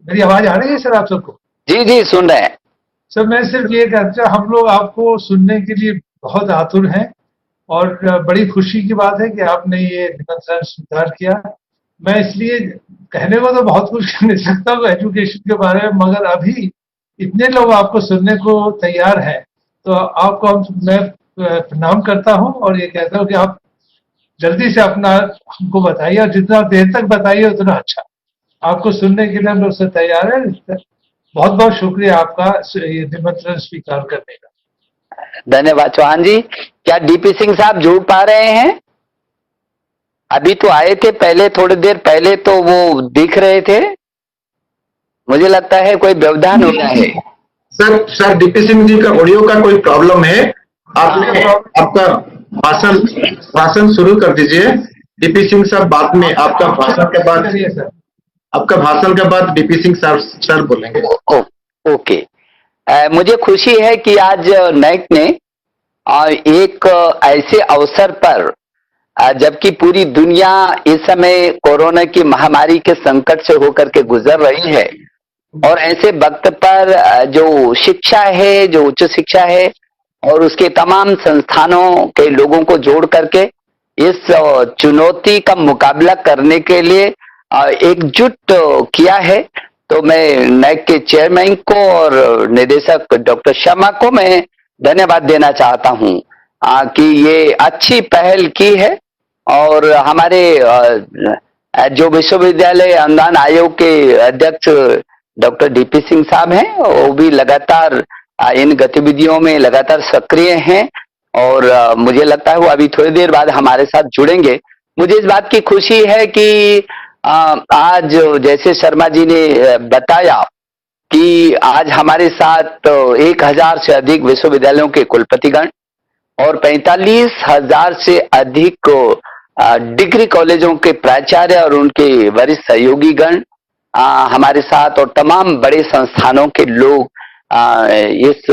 मेरी आवाज आ रही है सर आप सबको? जी जी, सुन रहे हैं। सर मैं सिर्फ ये कहता, हम लोग आपको सुनने के लिए बहुत आतुर हैं। और बड़ी खुशी की बात है कि आपने ये निमंत्रण स्वीकार किया। मैं इसलिए कहने को तो बहुत कुछ कह सकता हूँ एजुकेशन के बारे में, मगर अभी इतने लोग आपको सुनने को तैयार हैं, तो आपको मैं प्रणाम करता हूँ और ये कहता हूँ कि आप जल्दी से अपना हमको बताइए, और जितना देर तक बताइए उतना अच्छा। आपको सुनने के लिए हम लोग से तैयार है। बहुत बहुत शुक्रिया आपका ये निमंत्रण स्वीकार करने का। धन्यवाद चौहान जी। क्या डीपी सिंह साहब जुड़ पा रहे हैं? अभी तो आए थे पहले, थोड़ी देर पहले तो वो दिख रहे थे। मुझे लगता है कोई व्यवधान हो रहा है। सर डीपी सिंह जी का ऑडियो का कोई प्रॉब्लम है। आपने आपका भाषण भाषण शुरू कर दीजिए। डीपी सिंह साहब बाद में आपका भाषण के बाद डीपी सिंह सर बोलेंगे। ओके। मुझे खुशी है कि आज नैक ने एक ऐसे अवसर पर, जबकि पूरी दुनिया इस समय कोरोना की महामारी के संकट से होकर के गुजर रही है, और ऐसे वक्त पर जो शिक्षा है, जो उच्च शिक्षा है और उसके तमाम संस्थानों के लोगों को जोड़ करके इस चुनौती का मुकाबला करने के लिए एकजुट किया है, तो मैं नैक के चेयरमैन को और निदेशक डॉक्टर शर्मा को मैं धन्यवाद देना चाहता हूं कि ये अच्छी पहल की है। और हमारे जो विश्वविद्यालय अनुदान आयोग के अध्यक्ष डॉक्टर डीपी सिंह साहब हैं, वो भी लगातार इन गतिविधियों में लगातार सक्रिय हैं, और मुझे लगता है वो अभी थोड़ी देर बाद हमारे साथ जुड़ेंगे। मुझे इस बात की खुशी है कि आज जैसे शर्मा जी ने बताया कि आज हमारे साथ 1000 से अधिक विश्वविद्यालयों के कुलपतिगण और 45,000 से अधिक डिग्री कॉलेजों के प्राचार्य और उनके वरिष्ठ सहयोगी गण हमारे साथ, और तमाम बड़े संस्थानों के लोग इस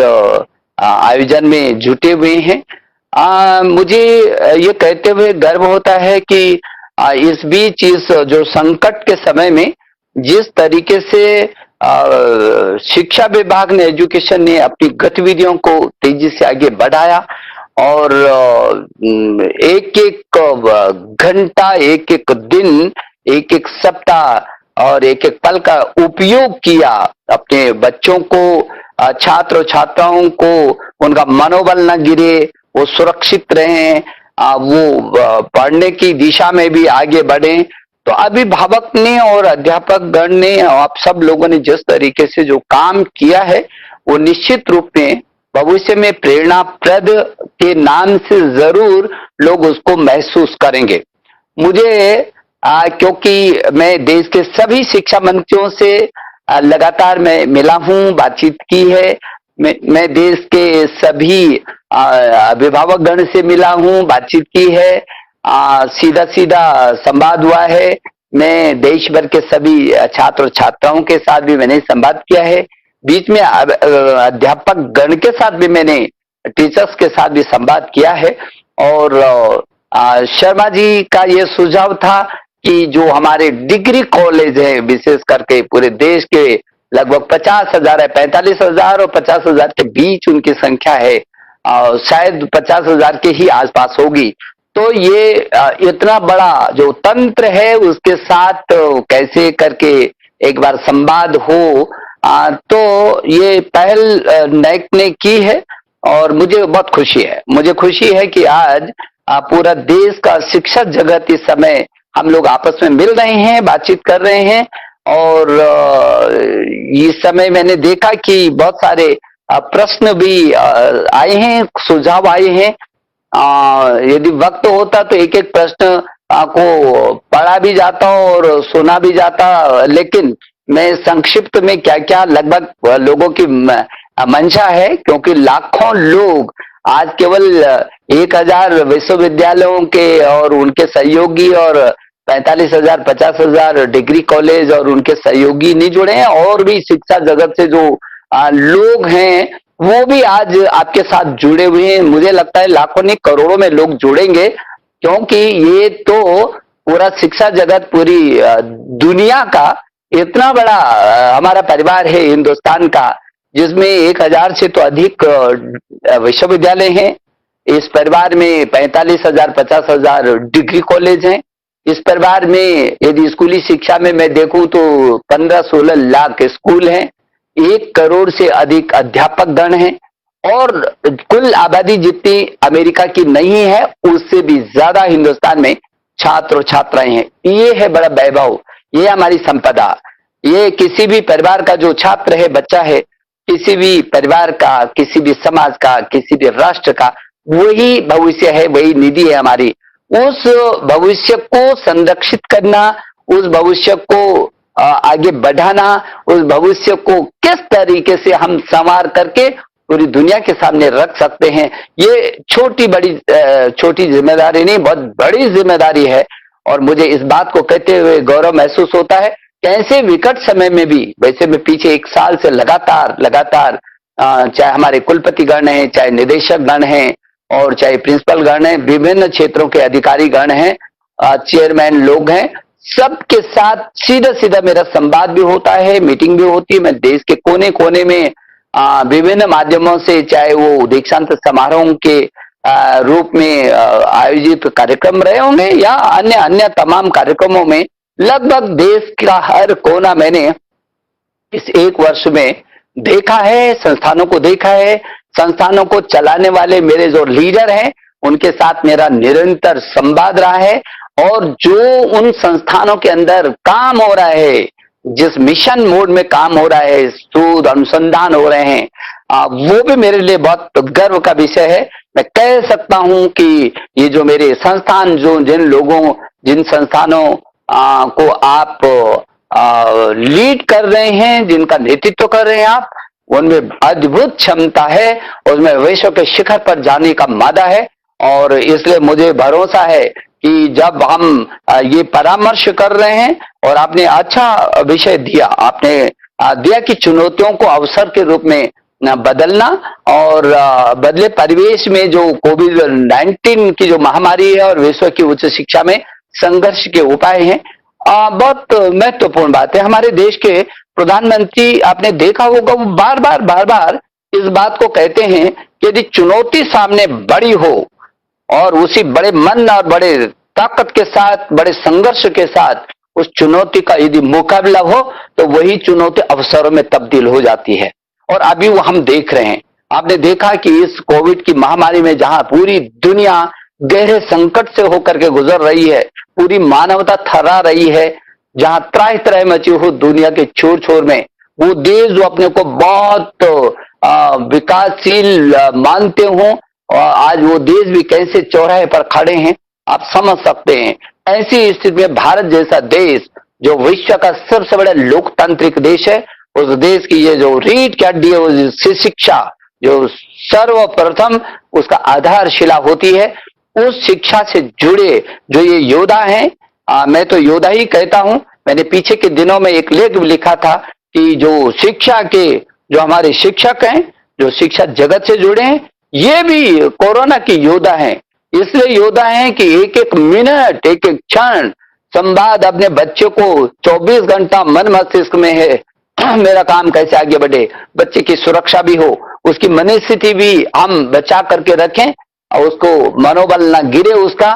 आयोजन में जुटे हुए हैं। मुझे ये कहते हुए गर्व होता है कि इस बीच इस जो संकट के समय में जिस तरीके से शिक्षा विभाग ने, एजुकेशन ने अपनी गतिविधियों को तेजी से आगे बढ़ाया, और एक एक घंटा, एक एक दिन, एक एक सप्ताह और एक एक पल का उपयोग किया अपने बच्चों को, छात्र छात्राओं को, उनका मनोबल न गिरे, वो सुरक्षित रहें, वो पढ़ने की दिशा में भी आगे बढ़े। तो अभिभावक ने और अध्यापक गण ने, आप सब लोगों ने जिस तरीके से जो काम किया है, वो निश्चित रूप में भविष्य में प्रेरणाप्रद के नाम से जरूर लोग उसको महसूस करेंगे। मुझे क्योंकि मैं देश के सभी शिक्षा मंत्रियों से लगातार मैं मिला हूं, बातचीत की है, मैं देश के सभी अभिभावक गण से मिला हूं, बातचीत की है, सीधा सीधा संवाद हुआ है। मैं देश भर के सभी छात्र छात्राओं के साथ भी मैंने संवाद किया है, बीच में अध्यापक गण के साथ भी मैंने, टीचर्स के साथ भी संवाद किया है। और शर्मा जी का ये सुझाव था कि जो हमारे डिग्री कॉलेज है, विशेष करके पूरे देश के लगभग 50,000 है, 45,000 और 50,000 के बीच उनकी संख्या है, शायद 50,000 के ही आसपास होगी। तो ये इतना बड़ा जो तंत्र है उसके साथ कैसे करके एक बार संवाद हो, तो ये पहल नैक ने की है, और मुझे बहुत खुशी है। मुझे खुशी है कि आज पूरा देश का शिक्षा जगत इस समय हम लोग आपस में मिल रहे हैं, बातचीत कर रहे हैं, और इस समय मैंने देखा कि बहुत सारे प्रश्न भी आए हैं, सुझाव आए हैं। यदि वक्त होता तो एक एक प्रश्न को पढ़ा भी जाता और सुना भी जाता, लेकिन मैं संक्षिप्त में क्या क्या लगभग लोगों की मंशा है, क्योंकि लाखों लोग आज केवल 1000 विश्वविद्यालयों के और उनके सहयोगी और 45,000 50,000 डिग्री कॉलेज और उनके सहयोगी नहीं जुड़े हैं, और भी शिक्षा जगत से जो लोग हैं वो भी आज आपके साथ जुड़े हुए हैं। मुझे लगता है लाखों नहीं करोड़ों में लोग जुड़ेंगे, क्योंकि ये तो पूरा शिक्षा जगत, पूरी दुनिया का इतना बड़ा हमारा परिवार है हिंदुस्तान का, जिसमें 1000 से तो अधिक विश्वविद्यालय हैं। इस परिवार में 45,000 50,000 डिग्री कॉलेज हैं। इस परिवार में यदि स्कूली शिक्षा में मैं देखूं तो 15-16 लाख स्कूल हैं, 1 करोड़ से अधिक अध्यापक गण हैं, और कुल आबादी जितनी अमेरिका की नहीं है उससे भी ज्यादा हिंदुस्तान में छात्र और छात्राएं हैं। ये है बड़ा वैभव, ये हमारी संपदा। ये किसी भी परिवार का जो छात्र है, बच्चा है, किसी भी परिवार का, किसी भी समाज का, किसी भी राष्ट्र का वही भविष्य है, वही निधि है हमारी। उस भविष्य को संरक्षित करना, उस भविष्य को आगे बढ़ाना, उस भविष्य को किस तरीके से हम संवार करके पूरी दुनिया के सामने रख सकते हैं, ये छोटी जिम्मेदारी नहीं, बहुत बड़ी जिम्मेदारी है। और मुझे इस बात को कहते हुए गौरव महसूस होता है कि ऐसे विकट समय में भी, वैसे मैं पीछे 1 साल से लगातार चाहे हमारे कुलपति गण हैं, चाहे निदेशक गण हैं, और चाहे प्रिंसिपल गण हैं, विभिन्न क्षेत्रों के अधिकारी गण हैं, चेयरमैन लोग हैं, सबके साथ सीधा मेरा संवाद भी होता है, मीटिंग भी होती है। मैं देश के कोने कोने में विभिन्न माध्यमों से, चाहे वो दीक्षांत समारोह के रूप में आयोजित कार्यक्रम रहे होंगे या अन्य तमाम कार्यक्रमों में, लगभग देश का हर कोना मैंने इस 1 वर्ष में देखा है, संस्थानों को देखा है। संस्थानों को चलाने वाले मेरे जो लीडर हैं उनके साथ मेरा निरंतर संवाद रहा है, और जो उन संस्थानों के अंदर काम हो रहा है, जिस मिशन मोड में काम हो रहा है, शोध अनुसंधान हो रहे हैं, वो भी मेरे लिए बहुत गर्व का विषय है। मैं कह सकता हूं कि ये जो मेरे संस्थान, जिन संस्थानों को आप लीड कर रहे हैं, जिनका नेतृत्व कर रहे हैं आप, उनमें अद्भुत क्षमता है, उसमें विश्व के शिखर पर जाने का मादा है। और इसलिए मुझे भरोसा है कि जब हम ये परामर्श कर रहे हैं, और आपने अच्छा विषय दिया, आपने दिया कि चुनौतियों को अवसर के रूप में बदलना, और बदले परिवेश में जो कोविड-19 की जो महामारी है और विश्व की उच्च शिक्षा में संघर्ष के उपाय हैं, बहुत महत्वपूर्ण बात है। हमारे देश के प्रधानमंत्री, आपने देखा होगा, वो बार बार इस बात को कहते हैं कि यदि चुनौती सामने बड़ी हो और उसी बड़े मन और बड़े ताकत के साथ, बड़े संघर्ष के साथ उस चुनौती का यदि मुकाबला हो, तो वही चुनौती अवसरों में तब्दील हो जाती है। और अभी वो हम देख रहे हैं। आपने देखा कि इस कोविड की महामारी में जहां पूरी दुनिया गहरे संकट से होकर के गुजर रही है, पूरी मानवता थर्रा रही है, जहां त्राहि मची हो दुनिया के छोर में, वो देश जो अपने को बहुत विकासशील मानते हो, और आज वो देश भी कैसे चौराहे पर खड़े हैं, आप समझ सकते हैं। ऐसी स्थिति में भारत जैसा देश, जो विश्व का सबसे बड़ा लोकतांत्रिक देश है, उस देश की ये जो रीढ़ की हड्डी है, शिक्षा, जो सर्वप्रथम उसका आधारशिला होती है, उस शिक्षा से जुड़े जो ये योद्धा हैं, मैं तो योद्धा ही कहता हूं। मैंने पीछे के दिनों में एक लेख भी लिखा था कि जो शिक्षा के, जो हमारे शिक्षक हैं, जो शिक्षा जगत से जुड़े हैं, ये भी कोरोना की योद्धा हैं। इसलिए योद्धा हैं कि एक एक मिनट, एक एक क्षण संवाद अपने बच्चे को 24 घंटा मन मस्तिष्क में है, मेरा काम कैसे आगे बढ़े, बच्चे की सुरक्षा भी हो, उसकी मनस्थिति भी हम बचा करके रखें, और उसको मनोबल ना गिरे, उसका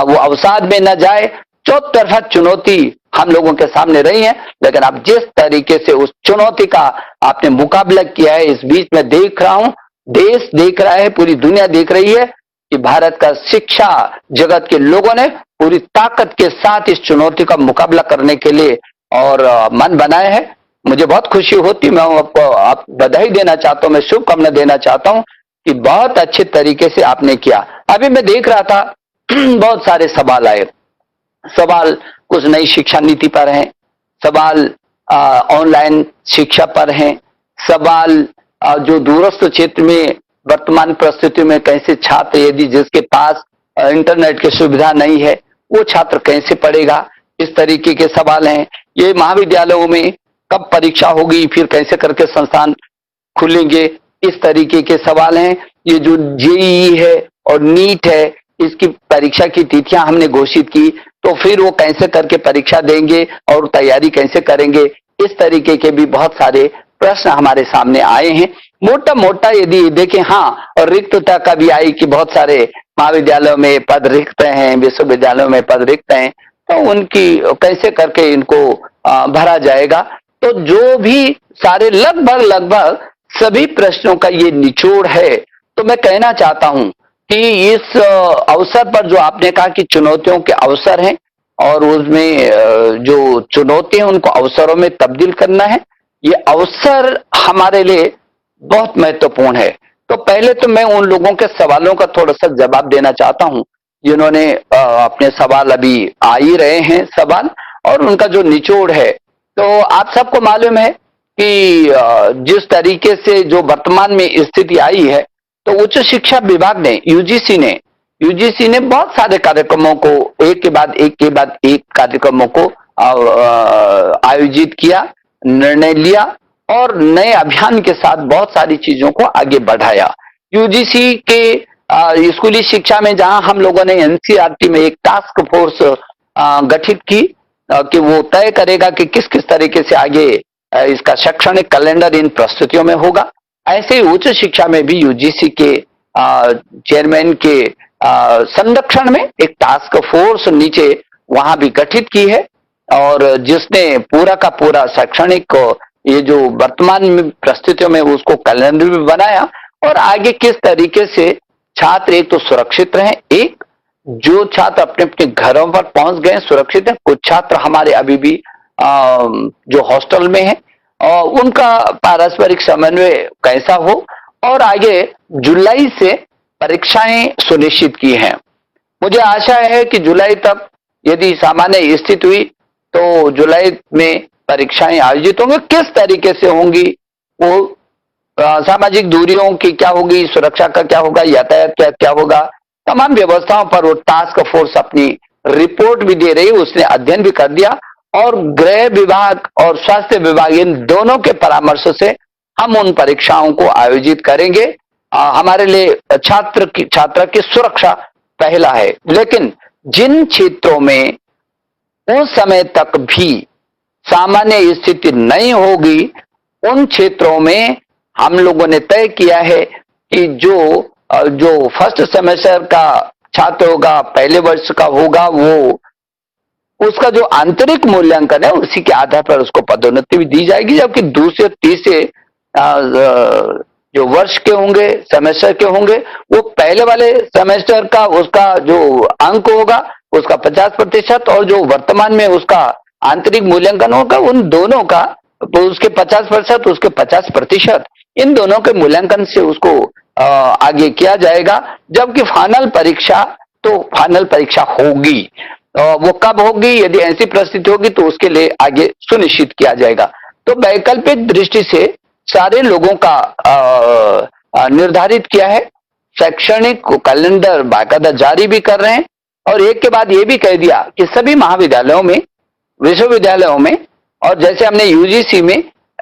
वो अवसाद में न जाए। चौतरफा चुनौती हम लोगों के सामने रही है, लेकिन अब जिस तरीके से उस चुनौती का आपने मुकाबला किया है, इस बीच में देख रहा हूं, देश देख रहा है, पूरी दुनिया देख रही है कि भारत का शिक्षा जगत के लोगों ने पूरी ताकत के साथ इस चुनौती का मुकाबला करने के लिए और मन बनाए है। मुझे बहुत खुशी होती, मैं आपको बधाई देना चाहता हूं, मैं शुभकामना देना चाहता हूं कि बहुत अच्छे तरीके से आपने किया। अभी मैं देख रहा था बहुत सारे सवाल आए, सवाल कुछ नई शिक्षा नीति पर हैं, सवाल ऑनलाइन शिक्षा पर हैं, सवाल जो दूरस्थ क्षेत्र में वर्तमान परिस्थिति में कैसे छात्र, यदि जिसके पास इंटरनेट की सुविधा नहीं है, वो छात्र कैसे पढ़ेगा, इस तरीके के सवाल हैं। ये महाविद्यालयों में कब परीक्षा होगी, फिर कैसे करके संस्थान खुलेंगे, इस तरीके के सवाल हैं। ये जो जेईई है और नीट है, इसकी परीक्षा की तिथियां हमने घोषित की, तो फिर वो कैसे करके परीक्षा देंगे और तैयारी कैसे करेंगे, इस तरीके के भी बहुत सारे प्रश्न हमारे सामने आए हैं। मोटा मोटा यदि देखें, हाँ, और रिक्तता का भी आई कि बहुत सारे महाविद्यालयों में पद रिक्त हैं, विश्वविद्यालयों में पद रिक्त हैं, तो उनकी कैसे करके इनको भरा जाएगा। तो जो भी सारे लगभग सभी प्रश्नों का ये निचोड़ है। तो मैं कहना चाहता हूं कि इस अवसर पर जो आपने कहा कि चुनौतियों के अवसर हैं और उसमें जो चुनौती है उनको अवसरों में तब्दील करना है, ये अवसर हमारे लिए बहुत महत्वपूर्ण है। तो पहले तो मैं उन लोगों के सवालों का थोड़ा सा जवाब देना चाहता हूं जिन्होंने अपने सवाल अभी आ ही रहे हैं सवाल, और उनका जो निचोड़ है। तो आप सबको मालूम है कि जिस तरीके से जो वर्तमान में स्थिति आई है, तो उच्च शिक्षा विभाग ने यूजीसी ने बहुत सारे कार्यक्रमों को एक के बाद एक कार्यक्रमों को आयोजित किया, निर्णय लिया और नए अभियान के साथ बहुत सारी चीजों को आगे बढ़ाया। यूजीसी के स्कूली शिक्षा में जहां हम लोगों ने एनसीईआरटी में एक टास्क फोर्स गठित की कि वो तय करेगा कि किस किस तरीके से आगे इसका शैक्षणिक कैलेंडर इन प्रस्तुतियों में होगा, ऐसे ही उच्च शिक्षा में भी यूजीसी के चेयरमैन के संरक्षण में एक टास्क फोर्स नीचे वहां भी गठित की है, और जिसने पूरा का पूरा शैक्षणिक ये जो वर्तमान में परिस्थितियों में उसको कैलेंडर भी बनाया, और आगे किस तरीके से छात्र एक तो सुरक्षित रहे, एक जो छात्र अपने अपने घरों पर पहुंच गए सुरक्षित है, कुछ छात्र हमारे अभी भी जो हॉस्टल में है और उनका पारस्परिक समन्वय कैसा हो, और आगे जुलाई से परीक्षाएं सुनिश्चित की हैं। मुझे आशा है कि जुलाई तक यदि सामान्य स्थिति हुई तो जुलाई में परीक्षाएं आयोजित होंगी। किस तरीके से होंगी वो सामाजिक दूरियों की क्या होगी, सुरक्षा का क्या होगा, यातायात क्या होगा, तमाम व्यवस्थाओं पर वो टास्क फोर्स अपनी रिपोर्ट भी दे रही है, उसने अध्ययन भी कर दिया, और गृह विभाग और स्वास्थ्य विभाग इन दोनों के परामर्श से हम उन परीक्षाओं को आयोजित करेंगे। हमारे लिए छात्र की सुरक्षा पहला है, लेकिन जिन क्षेत्रों में उस समय तक भी सामान्य स्थिति नहीं होगी, उन क्षेत्रों में हम लोगों ने तय किया है कि जो फर्स्ट सेमेस्टर का छात्र होगा, पहले वर्ष का होगा, वो उसका जो आंतरिक मूल्यांकन है उसी के आधार पर उसको पदोन्नति भी दी जाएगी, जबकि दूसरे तीसरे जो वर्ष के होंगे, सेमेस्टर के होंगे, वो पहले वाले सेमेस्टर का उसका जो अंक होगा उसका 50% और जो वर्तमान में उसका आंतरिक मूल्यांकन होगा उन दोनों का तो उसके 50%, उसके 50%, इन दोनों के मूल्यांकन से उसको आगे किया जाएगा। जबकि फाइनल परीक्षा होगी, वो कब होगी, यदि ऐसी परिस्थिति होगी तो उसके लिए आगे सुनिश्चित किया जाएगा। तो वैकल्पिक दृष्टि से सारे लोगों का निर्धारित किया है, शैक्षणिक कैलेंडर बाकायदा जारी भी कर रहे हैं, और एक के बाद ये भी कह दिया कि सभी महाविद्यालयों में, विश्वविद्यालयों में, और जैसे हमने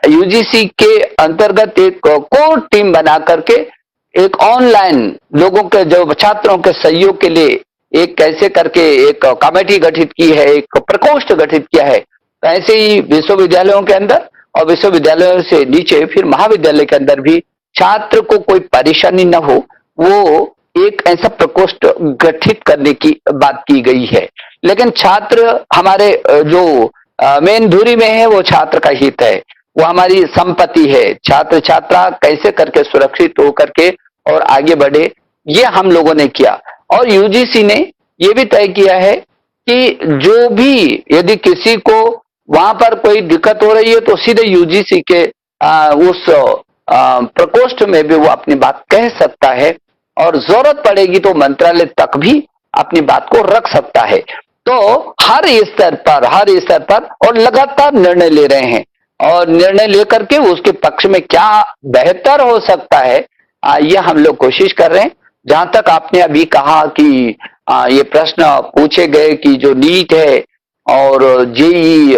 यूजीसी के अंतर्गत एक कोर टीम बना करके एक ऑनलाइन लोगों के जो छात्रों के सहयोग के लिए एक कैसे करके एक कमेटी गठित की है, एक प्रकोष्ठ गठित किया है। ऐसे ही विश्वविद्यालयों के अंदर और विश्वविद्यालयों से नीचे फिर महाविद्यालय के अंदर भी छात्र को कोई परेशानी न हो, वो एक ऐसा प्रकोष्ठ गठित करने की बात की गई है। लेकिन छात्र हमारे जो मेन धुरी में है वो छात्र का हित है, वो हमारी संपत्ति है। छात्र छात्रा कैसे करके सुरक्षित होकर के और आगे बढ़े, ये हम लोगों ने किया। और यूजीसी ने ये भी तय किया है कि जो भी यदि किसी को वहां पर कोई दिक्कत हो रही है तो सीधे यूजीसी के उस प्रकोष्ठ में भी वो अपनी बात कह सकता है, और जरूरत पड़ेगी तो मंत्रालय तक भी अपनी बात को रख सकता है। तो हर स्तर पर और लगातार निर्णय ले रहे हैं, और निर्णय लेकर के उसके पक्ष में क्या बेहतर हो सकता है ये हम लोग कोशिश कर रहे हैं। जहां तक आपने अभी कहा कि ये प्रश्न पूछे गए कि जो नीट है और जेईई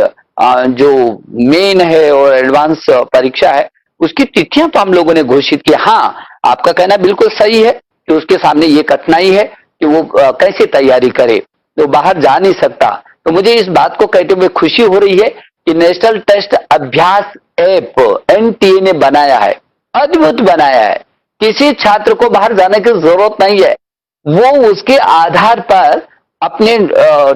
जो मेन है और एडवांस परीक्षा है, उसकी तिथियां तो हम लोगों ने घोषित की। हाँ, आपका कहना बिल्कुल सही है कि उसके सामने ये कठिनाई है कि वो कैसे तैयारी करे, तो बाहर जा नहीं सकता। तो मुझे इस बात को कहते हुए खुशी हो रही है कि नेशनल टेस्ट अभ्यास ऐप एनटीए ने बनाया है, अद्भुत बनाया है। किसी छात्र को बाहर जाने की जरूरत नहीं है, वो उसके आधार पर अपने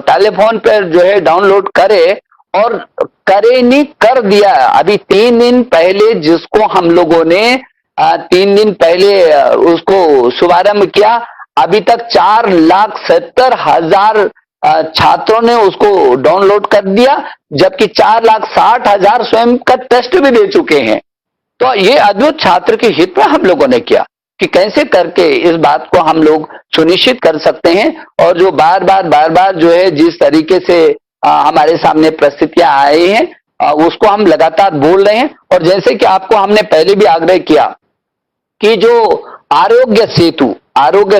टेलीफोन पर जो है डाउनलोड करे, और करे नहीं कर दिया। अभी 3 दिन पहले जिसको हम लोगों ने 3 दिन पहले उसको शुभारंभ किया, अभी तक 4,70,000 छात्रों ने उसको डाउनलोड कर दिया, जबकि 4,60,000 स्वयं का टेस्ट भी दे चुके हैं। तो ये अद्भुत छात्र के हित में हम लोगों ने किया कि कैसे करके इस बात को हम लोग सुनिश्चित कर सकते हैं, और जो बार बार जो है जिस तरीके से हमारे सामने परिस्थितियां आई हैं, उसको हम लगातार बोल रहे हैं। और जैसे कि आपको हमने पहले भी आग्रह किया कि जो आरोग्य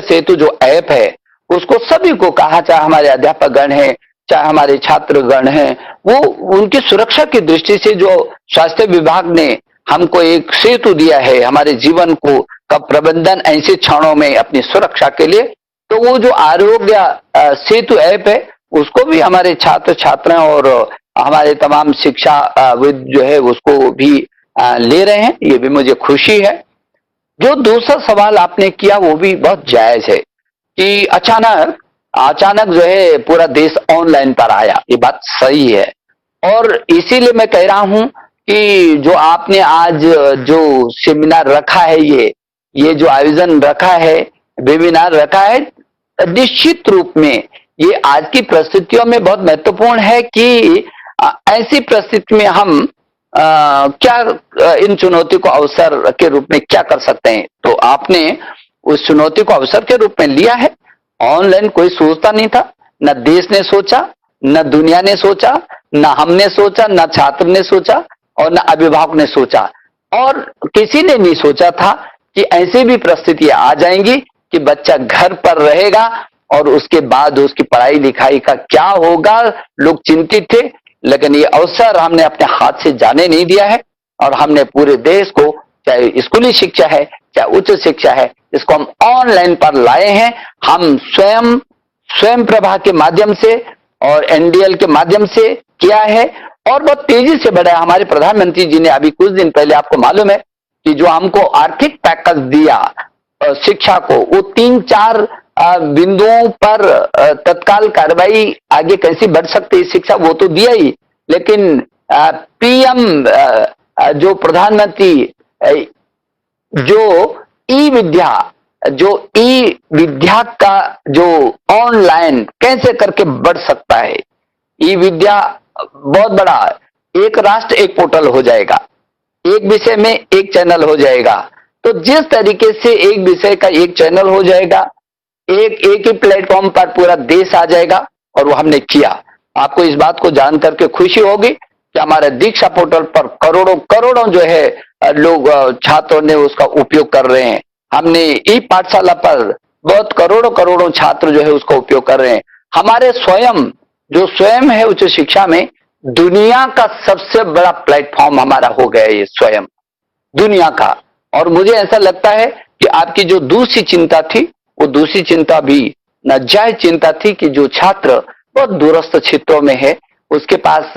सेतु जो ऐप है, उसको सभी को कहा, चाहे हमारे अध्यापक गण हैं, चाहे हमारे छात्रगण हैं, वो उनकी सुरक्षा की दृष्टि से जो स्वास्थ्य विभाग ने हमको एक सेतु दिया है हमारे जीवन को का प्रबंधन ऐसे क्षणों में अपनी सुरक्षा के लिए, तो वो जो आरोग्य सेतु ऐप है, उसको भी हमारे छात्र छात्राएं और हमारे तमाम शिक्षाविद जो है उसको भी ले रहे हैं। ये भी मुझे खुशी है। जो दूसरा सवाल आपने किया वो भी बहुत जायज है कि अचानक जो है पूरा देश ऑनलाइन पर आया, ये बात सही है। और इसीलिए मैं कह रहा हूं कि जो आपने आज जो सेमिनार रखा है, ये जो आयोजन रखा है, वेबिनार रखा है, निश्चित रूप में ये आज की परिस्थितियों में बहुत महत्वपूर्ण है कि ऐसी परिस्थिति में हम क्या इन चुनौती को अवसर के रूप में क्या कर सकते हैं। तो आपने उस चुनौती को अवसर के रूप में लिया है। ऑनलाइन कोई सोचता नहीं था, न देश ने सोचा, न दुनिया ने सोचा, न हमने सोचा, न छात्र ने सोचा और न अभिभावक ने सोचा, और किसी ने नहीं सोचा था कि ऐसी भी परिस्थितियां आ जाएंगी कि बच्चा घर पर रहेगा और उसके बाद उसकी पढ़ाई लिखाई का क्या होगा। लोग चिंतित थे, लेकिन ये अवसर हमने अपने हाथ से जाने नहीं दिया है, और हमने पूरे देश को, चाहे स्कूली शिक्षा है चाहे उच्च शिक्षा है, इसको हम ऑनलाइन पर लाए हैं। हम स्वयं प्रभा के माध्यम से और एनडीएल के माध्यम से किया है, और बहुत तेजी से बढ़ा है। हमारे प्रधानमंत्री जी ने अभी कुछ दिन पहले, आपको मालूम है कि जो हमको आर्थिक पैकेज दिया शिक्षा को, वो 3-4 बिंदुओं पर तत्काल कार्रवाई आगे कैसी बढ़ सकती है शिक्षा, वो तो दिया ही, लेकिन पीएम जो प्रधानमंत्री जो ई विद्या का जो ऑनलाइन कैसे करके बढ़ सकता है, ई विद्या बहुत बड़ा, एक राष्ट्र एक पोर्टल हो जाएगा, एक विषय में एक चैनल हो जाएगा। तो जिस तरीके से एक विषय का एक चैनल हो जाएगा, एक ही प्लेटफॉर्म पर पूरा देश आ जाएगा, और वो हमने किया। आपको इस बात को जान करके खुशी होगी कि हमारे दीक्षा पोर्टल पर करोड़ों जो है लोग, छात्रों ने उसका उपयोग कर रहे हैं। हमने ई पाठशाला पर बहुत करोड़ों छात्र जो है उसका उपयोग कर रहे हैं। हमारे स्वयं है उच्च शिक्षा में दुनिया का सबसे बड़ा प्लेटफॉर्म हमारा हो गया ये स्वयं दुनिया का। और मुझे ऐसा लगता है कि आपकी जो दूसरी चिंता थी, वो दूसरी चिंता भी नाजायज चिंता थी कि जो छात्र बहुत दूरस्थ क्षेत्रों में है, उसके पास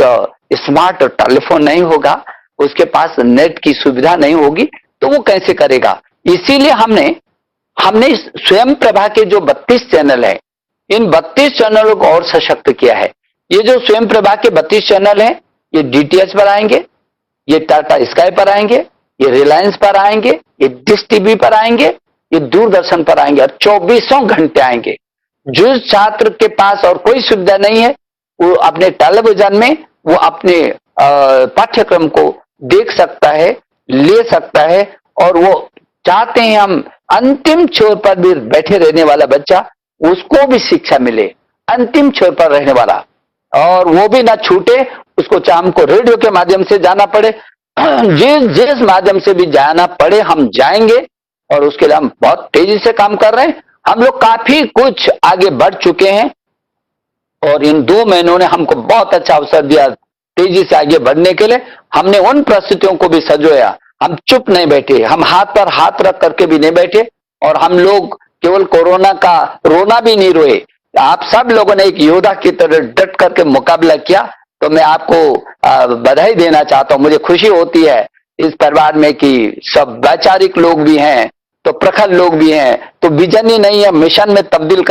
स्मार्ट टेलीफोन नहीं होगा, उसके पास नेट की सुविधा नहीं होगी, तो वो कैसे करेगा। इसीलिए हमने स्वयं प्रभा के जो 32 चैनल है, इन 32 चैनलों को और सशक्त किया है। ये जो स्वयं प्रभा के 32 चैनल हैं, ये डीटीएच पर आएंगे, ये टाटा स्काई पर आएंगे, ये रिलायंस पर आएंगे, ये डिश टीवी पर आएंगे, ये दूरदर्शन पर आएंगे, और 24 घंटे आएंगे। जिस छात्र के पास और कोई सुविधा नहीं है, वो अपने टेलीविजन में वो अपने पाठ्यक्रम को देख सकता है, ले सकता है। और वो चाहते हैं हम अंतिम छोर पर भी बैठे रहने वाला बच्चा, उसको भी शिक्षा मिले, अंतिम छोर पर रहने वाला, और वो भी ना छूटे। उसको चाहे हमको रेडियो के माध्यम से जाना पड़े, जिस माध्यम से भी जाना पड़े हम जाएंगे, और उसके लिए हम बहुत तेजी से काम कर रहे हैं। हम लोग काफी कुछ आगे बढ़ चुके हैं, और इन 2 महीनों ने हमको बहुत अच्छा अवसर दिया तेजी से आगे बढ़ने के लिए। हमने उन परिस्थितियों को भी संजोया, हम चुप नहीं बैठे, हम हाथ पर हाथ रख करके भी नहीं बैठे, और हम लोग केवल कोरोना का रोना भी नहीं रोए। आप सब लोगों ने एक योद्धा की तरह डट करके मुकाबला किया, तो मैं आपको बधाई देना चाहता हूं। मुझे खुशी होती है इस परिवार में कि सब वैचारिक लोग भी हैं, तो प्रखर लोग भी हैं, तो विजन ही नहीं है, मिशन में तब्दील कर